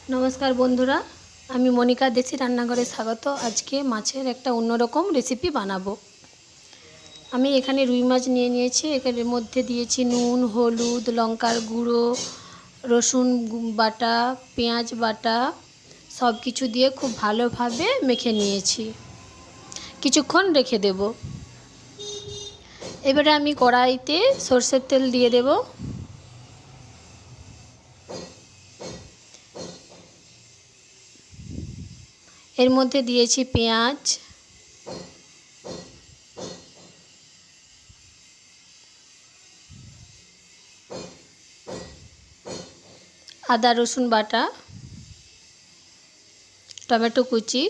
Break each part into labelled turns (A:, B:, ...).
A: नमस्कार बंधुरा आमी मनिका देशी रान्नाघरे स्वागत। आज के माछेर एकटा अन्यरकम रेसिपि बानाबो। आमी एखाने रुई माछ निये नियेछि। एखानेर मध्य दियेछि नुन, हलुद, लंकार गुड़ो, रसुन बाटा, पेঁয়াজ बाटा सब किछु दिए खूब भालोभाबे मेखे नियेछि। किछुक्षण रेखे देब। एबारे आमी कड़ाइते सर्षेर तेल दिए देब। एर मध्य दिएछि पेঁয়াজ, आदा रसुन बाटा, टमेटो कुचि,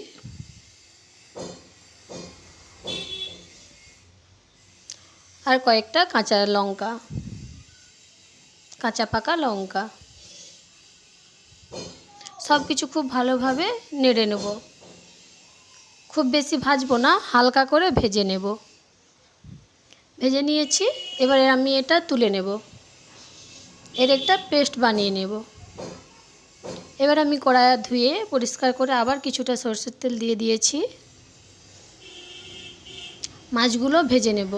A: और कयेकटा काँचा लंका, काँचा पाका लंका सब किछु खूब भालोभाबे नेड़े नेब। खूब बेशी भाजबो ना, हालका करे भेजे नेब। भेजे निয়েছি। এবারে আমি এটা তুলে নেব। এর একটা পেস্ট বানিয়ে নেব। এবার আমি কড়াই ধুয়ে পরিষ্কার করে আবার কিছুটা সরষের তেল দিয়ে দিয়েছি। মাছগুলো ভেজে নেব।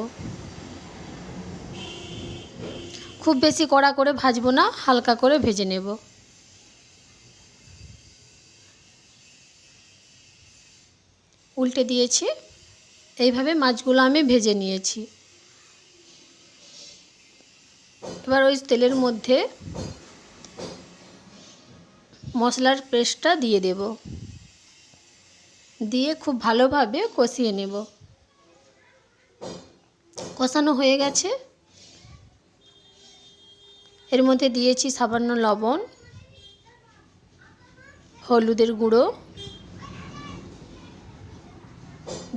A: খুব বেশি কড়া করে ভাজবো না, হালকা করে ভেজে নেব। উল্টে দিয়েছি। এইভাবে মাছগুলো আমি ভেজে নিয়েছি। এবার ওই তেলের মধ্যে মশলার পেস্টটা দিয়ে দেব। দিয়ে খুব ভালোভাবে কষিয়ে নেব। কষানো হয়ে গেছে। এর মধ্যে দিয়েছি সামান্য লবণ, হলুদের গুঁড়ো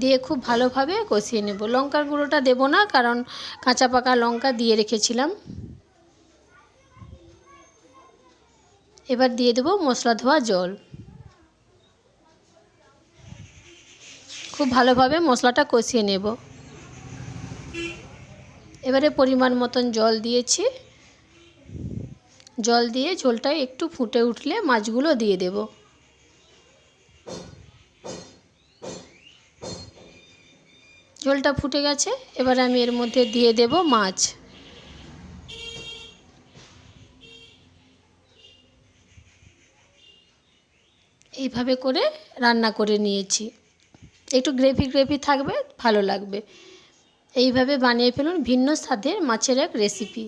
A: দিয়ে খুব ভালোভাবে কষিয়ে নেব। লঙ্কার গুঁড়োটা দেব না, কারণ কাঁচা পাকা লঙ্কা দিয়ে রেখেছিলাম। এবার দিয়ে দেব মশলা ধোয়া জল। খুব ভালোভাবে মশলাটা কষিয়ে নেব। এবারে পরিমাণ মতন জল দিয়েছি। জল দিয়ে ঝোলটা একটু ফুটে উঠলে মাছগুলো দিয়ে দেব। ঝোলটা ফুটে গেছে। এবার আমি এর মধ্যে দিয়ে দেব মাছ। এইভাবে করে রান্না করে নিয়েছি। একটু গ্রেভি গ্রেভি থাকবে, ভালো লাগবে। এইভাবে বানিয়ে ফেলুন ভিন্ন স্বাদের মাছের এক রেসিপি।